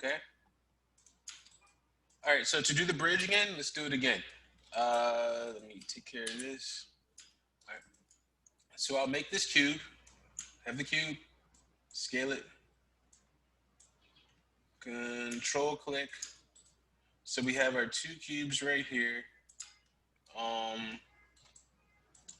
Okay. All right. So to do the bridge again, let's do it again. Let me take care of this. All right. So I'll make this cube. Have the cube. Scale it. Control click. So we have our two cubes right here. Um,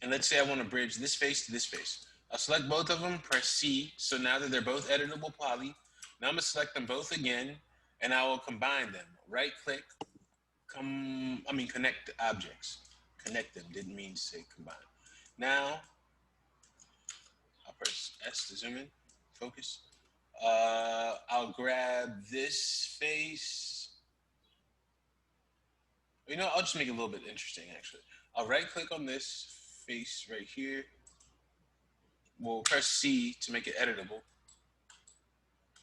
and let's say I want to bridge this face to this face. I'll select both of them, press C. So now that they're both editable poly, now I'm gonna select them both again, and I will combine them. Right click, connect objects. Connect them, didn't mean to say combine. Now, I'll press S to zoom in, focus. I'll grab this face. You know, I'll just make it a little bit interesting actually. I'll right click on this face right here. We'll press C to make it editable.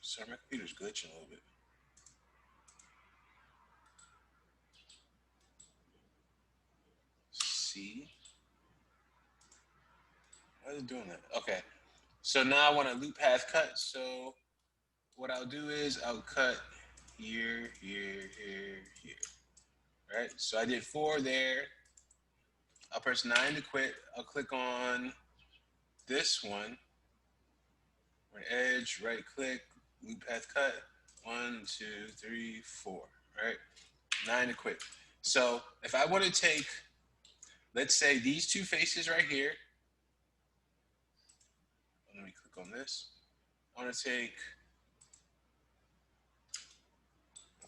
Sorry, my computer's glitching a little bit. C. Why is it doing that? Okay. So now I want a loop path cut. So what I'll do is I'll cut here, here, here, here. Right? So I did 4 there. I'll press 9 to quit. I'll click on this one. Right edge, right click, loop path cut. 1, 2, 3, 4. Right? 9 to quit. So if I want to take, let's say these two faces right here. Let me click on this. I want to take,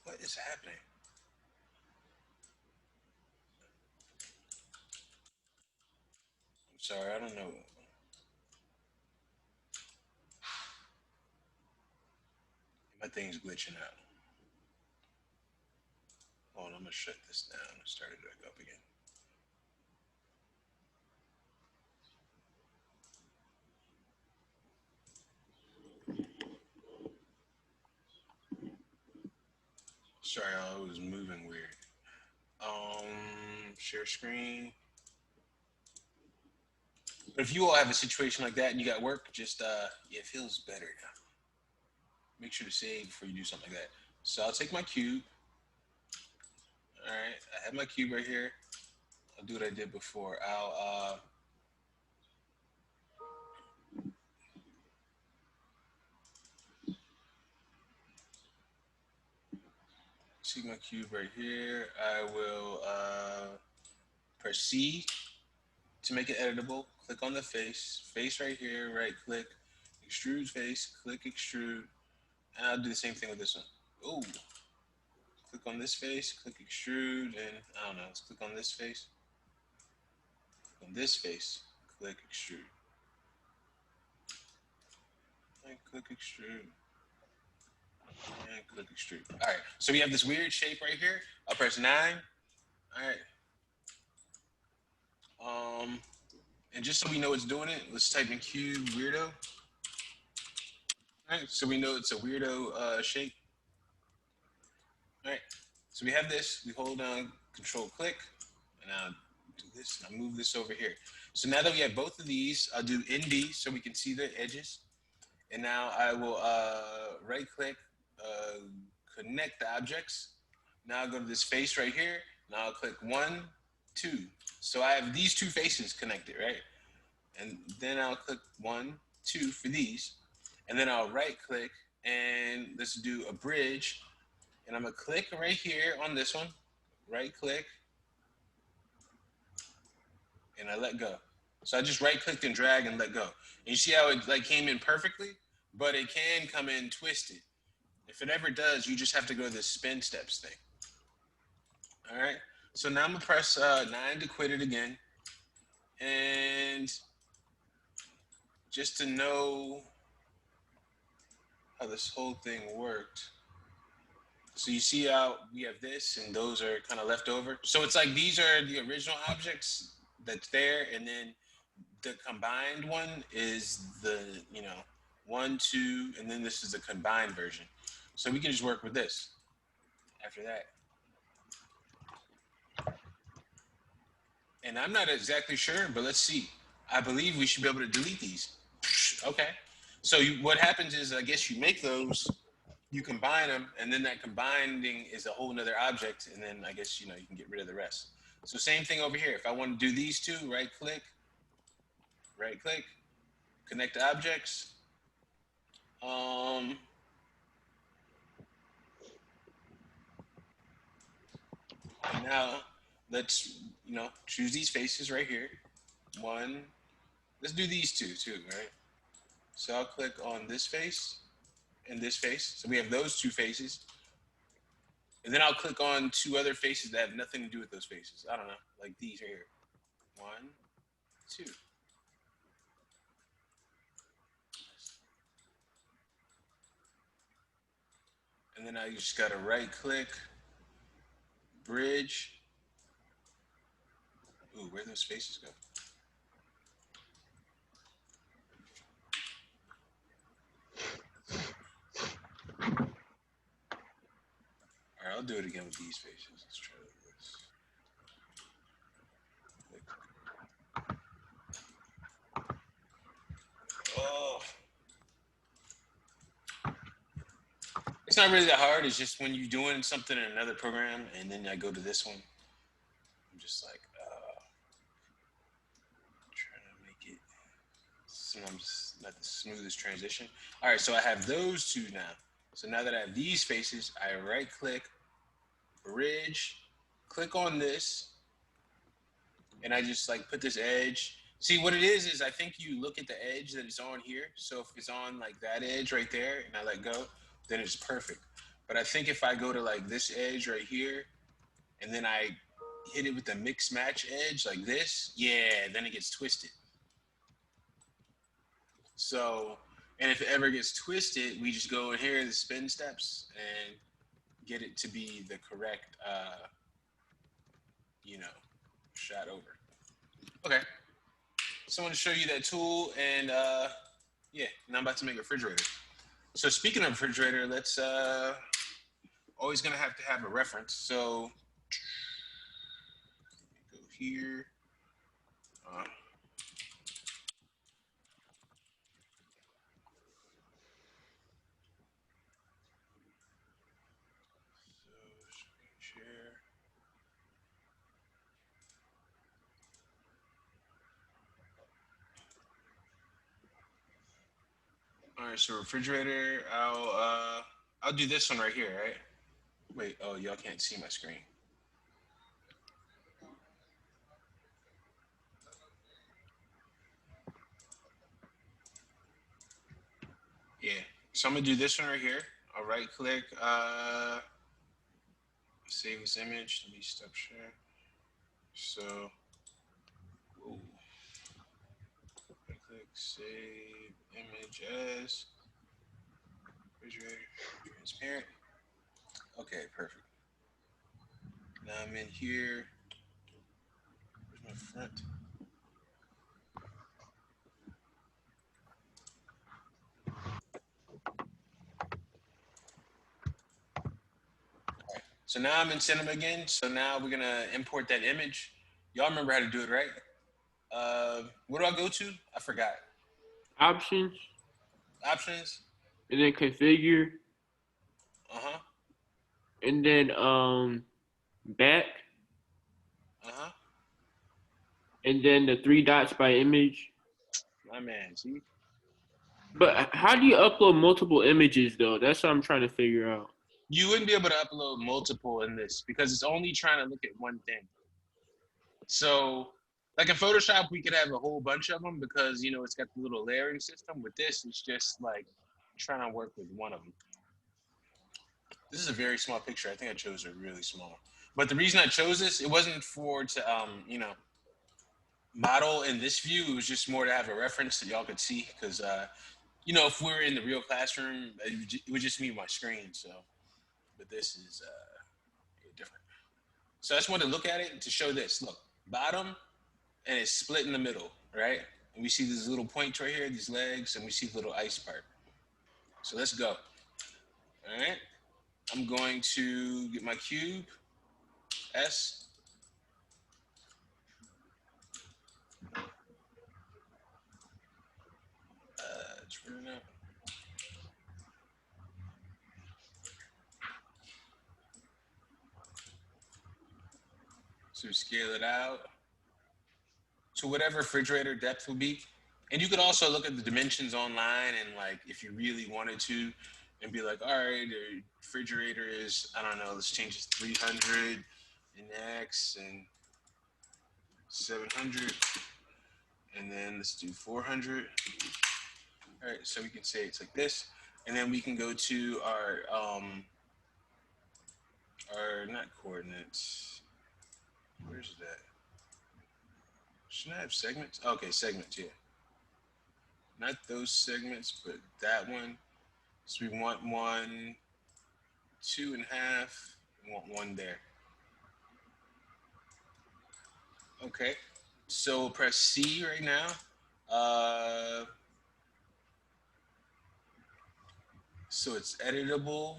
what is happening? I'm sorry, I don't know. My thing's glitching out. Hold on, I'm gonna shut this down and start it back up again. Sorry, I was moving weird. Share screen. But if you all have a situation like that and you got work, just yeah, it feels better now. Make sure to save before you do something like that. So I'll take my cube. All right, I have my cube right here. I'll do what I did before. I'll see my cube right here. I will press C to make it editable. Click on the face. Face right here. Right click. Extrude face. Click extrude. And I'll do the same thing with this one. Oh, click on this face. Click extrude. And I don't know. Let's click on this face. Click on this face. Click extrude. And click extrude. And click extrude. All right. So we have this weird shape right here. I'll press 9. All right. And just so we know it's doing it, let's type in cube weirdo. All right, so we know it's a weirdo shape. All right, so we have this. We hold down Control click, and I'll do this, and I'll move this over here. So now that we have both of these, I'll do ND so we can see the edges. And now I will right click, connect the objects. Now I'll go to this face right here. Now I'll click 1, 2. So I have these two faces connected, right? And then I'll click 1, 2 for these. And then I'll right click and let's do a bridge. And I'm gonna click right here on this one, right click, and I let go. So I just right clicked and drag and let go. And you see how it like came in perfectly, but it can come in twisted. If it ever does, you just have to go to the spin steps thing. All right. So now I'm gonna press 9 to quit it again. And just to know how this whole thing worked. So you see how we have this and those are kind of left over. So it's like these are the original objects that's there, and then the combined one is the, 1, 2, and then this is the combined version. So we can just work with this after that. And I'm not exactly sure, but let's see. I believe we should be able to delete these. Okay. So what happens is, I guess you make those, you combine them, and then that combining is a whole nother object, and then I guess you can get rid of the rest. So same thing over here. If I want to do these two, right click, connect to objects. Um, and now let's choose these faces right here. One. Let's do these two too, right? So I'll click on this face and this face. So we have those two faces. And then I'll click on two other faces that have nothing to do with those faces. I don't know, like these right here. One, two. And then I just gotta right click, bridge. Ooh, where'd those faces go? All right, I'll do it again with these faces. Let's try this. Oh, it's not really that hard. It's just when you're doing something in another program and then I go to this one, I'm just like, trying to make it sometimes not the smoothest transition. All right, so I have those two now. So now that I have these faces, I right click, bridge, click on this, and I just like put this edge. See what it is I think you look at the edge that it's on here. So if it's on like that edge right there and I let go, then it's perfect. But I think if I go to like this edge right here and then I hit it with the mix match edge like this, yeah, then it gets twisted. So, and if it ever gets twisted, we just go in here, the spin steps, and get it to be the correct, you know, shot over. Okay. So I want to show you that tool, and yeah, now I'm about to make a refrigerator. So speaking of refrigerator, let's always gonna have to have a reference. So go here. Uh, so screen share. All right, so refrigerator. I'll do this one right here, right? Wait, oh y'all can't see my screen. Yeah. So I'm gonna do this one right here. I'll right click, save this image. Let me stop share. So, ooh, right click, save image as refrigerator, transparent. Okay, perfect. Now I'm in here. Where's my front? So now I'm in cinema again. So now we're gonna import that image. Y'all remember how to do it, right? What do I go to? I forgot. Options, Options. and then configure, Uh huh. and then back, Uh huh. and then the three dots by image. My man. See. But how do you upload multiple images though? That's what I'm trying to figure out. You wouldn't be able to upload multiple in this because it's only trying to look at one thing. So, like in Photoshop, we could have a whole bunch of them because it's got the little layering system. With this, it's just like trying to work with one of them. This is a very small picture. I think I chose a really small. But the reason I chose this, it wasn't for to model in this view. It was just more to have a reference that y'all could see because if we were in the real classroom, it would just be my screen. So, but this is different. So I just wanted to look at it to show this. Look, bottom, and it's split in the middle, right? And we see these little points right here, these legs, and we see the little ice part. So let's go. All right. I'm going to get my cube, S. It's running out. So we scale it out to whatever refrigerator depth will be. And you could also look at the dimensions online and like if you really wanted to and be like, all right, the refrigerator is, I don't know, let's change it to 300 in X and 700 and then let's do 400. All right, so we can say it's like this. And then we can go to our not coordinates. Where's that? Shouldn't I have segments? Okay, segments, yeah. Not those segments, but that one. So we want one, 2.5. We want one there. Okay. So we'll press C right now. Uh, so it's editable.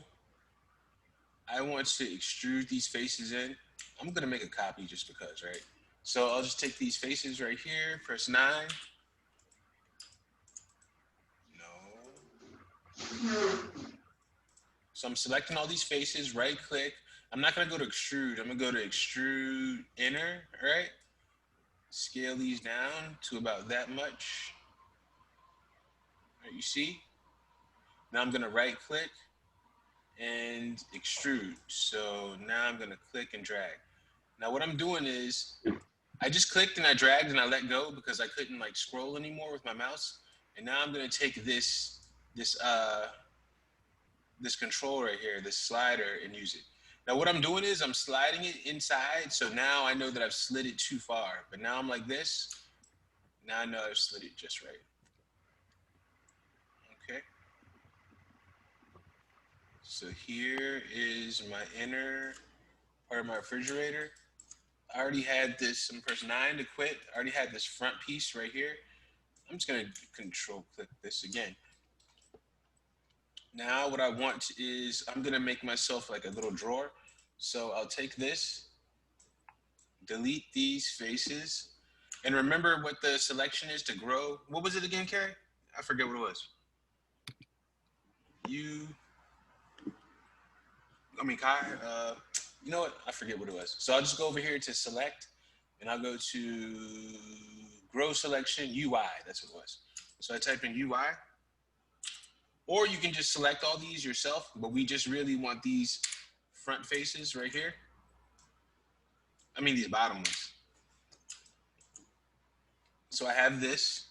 I want to extrude these faces in. I'm gonna make a copy just because, right? So I'll just take these faces right here, press 9. No. So I'm selecting all these faces, right click. I'm not gonna go to extrude, I'm gonna go to extrude inner, all right? Scale these down to about that much. All right, you see? Now I'm gonna right click and extrude. So now I'm gonna click and drag. Now what I'm doing is I just clicked and I dragged and I let go because I couldn't like scroll anymore with my mouse. And now I'm gonna take this control right here, this slider, and use it. Now what I'm doing is I'm sliding it inside, so now I know that I've slid it too far. But now I'm like this. Now I know I've slid it just right. Okay. So here is my inner part of my refrigerator. I already had this. I'm press 9 to quit. I already had this front piece right here. I'm just gonna control click this again. Now what I want is I'm gonna make myself like a little drawer. So I'll take this, delete these faces, and remember what the selection is to grow. What was it again, Carrie? I forget what it was. You, I mean Kai. You know what? I forget what it was. So I'll just go over here to select, and I'll go to grow selection UI. That's what it was. So I type in UI, or you can just select all these yourself. But we just really want these front faces right here. I mean these bottom ones. So I have this.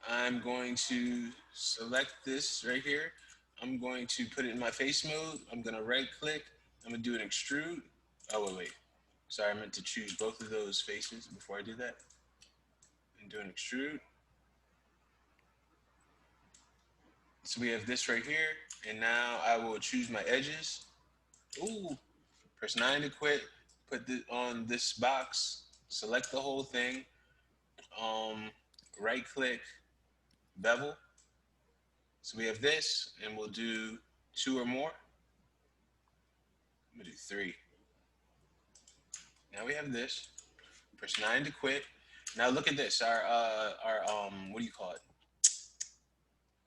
I'm going to select this right here. I'm going to put it in my face mode. I'm going to right click. I'm going to do an extrude. Oh, wait. Sorry, I meant to choose both of those faces before I do that. And do an extrude. So we have this right here. And now I will choose my edges. Ooh, press 9 to quit. Put it on this box. Select the whole thing. Right click, bevel. So we have this, and we'll do 2 or more. I'm gonna do 3. Now we have this. Press 9 to quit. Now look at this. Our what do you call it?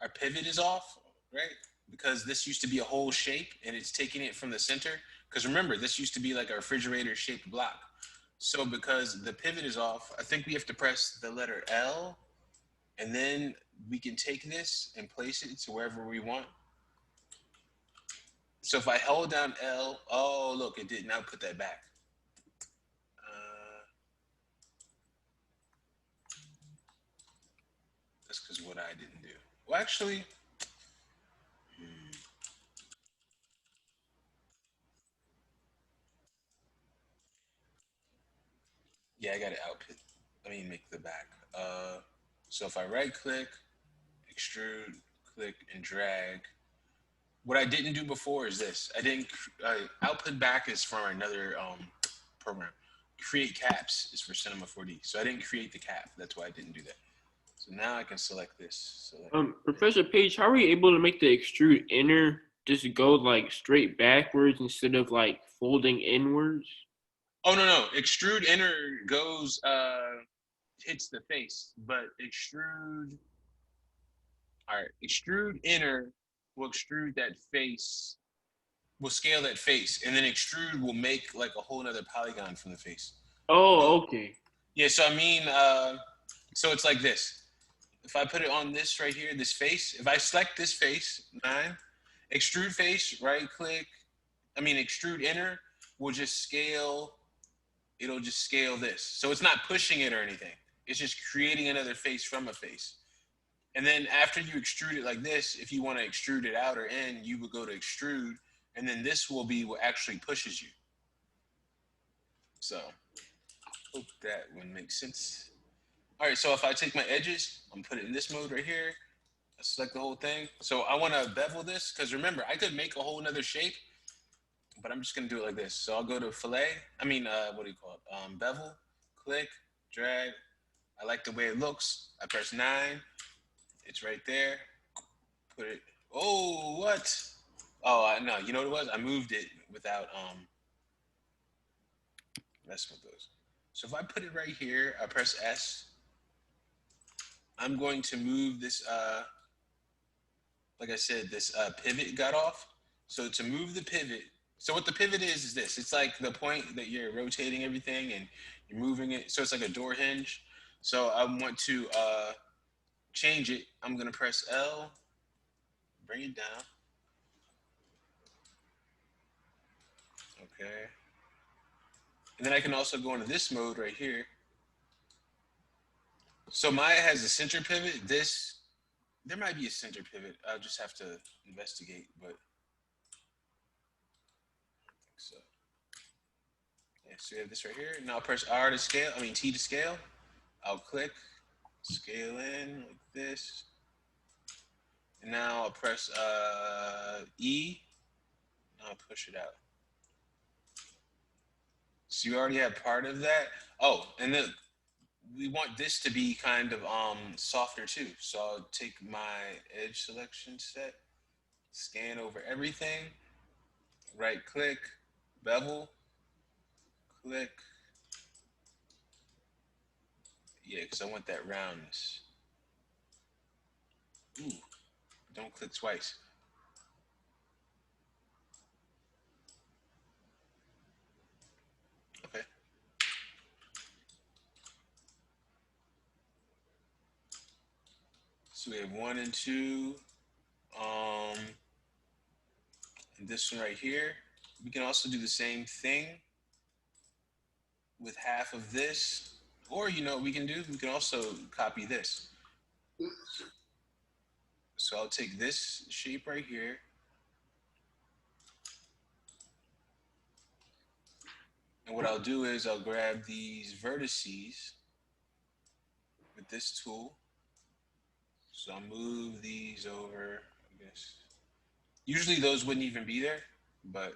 Our pivot is off, right? Because this used to be a whole shape, and it's taking it from the center. Because remember, this used to be like a refrigerator shaped block. So because the pivot is off, I think we have to press the letter L, and then we can take this and place it to wherever we want. So if I hold down L, oh look, it did. Now put that back. That's because what I didn't do. Well, actually, yeah, I got to output. Let me make the back. So if I right click, extrude, click, and drag. What I didn't do before is this. I didn't output back is from another program. Create caps is for Cinema 4D. So I didn't create the cap. That's why I didn't do that. So now I can select this. Professor Page, how are you able to make the extrude inner just go like straight backwards instead of like folding inwards? Oh no, extrude inner goes hits the face, but extrude inner will extrude that face will scale that face, and then extrude will make like a whole nother polygon from the face. Oh, okay. Yeah, so I mean, so it's like this. If I put it on this right here, this face, if I select this face, 9, extrude face, right click, extrude inner will just scale, it'll just scale this. So it's not pushing it or anything. It's just creating another face from a face. And then after you extrude it like this, if you want to extrude it out or in, you would go to extrude, and then this will be what actually pushes you. So hope that one makes sense. All right, so if I take my edges, I'm gonna put it in this mode right here. I select the whole thing. So I want to bevel this because remember, I could make a whole nother shape, but I'm just gonna do it like this. So I'll go to fillet. What do you call it? Bevel. Click, drag. I like the way it looks. I press 9. It's right there. Put it. Oh, what? Oh, no. You know what it was? I moved it without messing with those. So if I put it right here, I press S. I'm going to move this. Like I said, this pivot got off. So to move the pivot, so what the pivot is this. It's like the point that you're rotating everything and you're moving it. So it's like a door hinge. So I want to change it. I'm going to press L, bring it down. Okay. And then I can also go into this mode right here. So Maya has a center pivot. This, there might be a center pivot. I'll just have to investigate, but so. Yeah, so we have this right here. Now I'll press R to scale, T to scale. I'll click, scale in like this. And now I'll press E, and I'll push it out. So you already have part of that. Oh, and then we want this to be kind of softer too. So I'll take my edge selection set, scan over everything, right click, bevel, click. Yeah, because I want that roundness. Ooh, don't click twice. Okay. So we have 1 and 2. Um, and this one right here. We can also do the same thing with half of this. Or, you know what we can do? We can also copy this. So I'll take this shape right here. And what I'll do is I'll grab these vertices with this tool. So I'll move these over, I guess. Usually those wouldn't even be there, but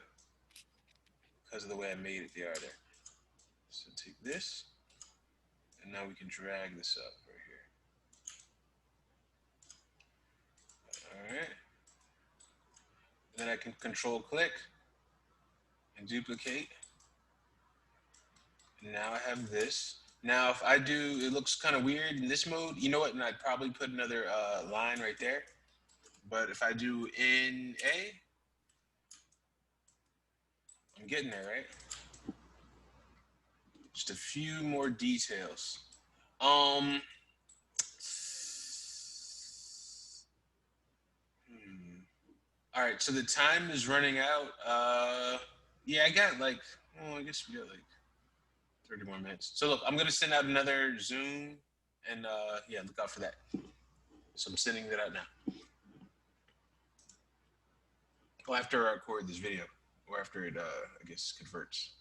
because of the way I made it, they are there. So take this, and now we can drag this up right here. All right. And then I can control click and duplicate. And now I have this. Now if I do, it looks kind of weird in this mode. You know what? And I'd probably put another line right there. But if I do in A, I'm getting there, right? Just a few more details. Um, all right, so the time is running out. Yeah, I got like, oh, I guess we got like 30 more minutes. So look, I'm gonna send out another Zoom, and yeah, look out for that. So I'm sending that out now. Well, after I record this video, or after it, I guess, converts.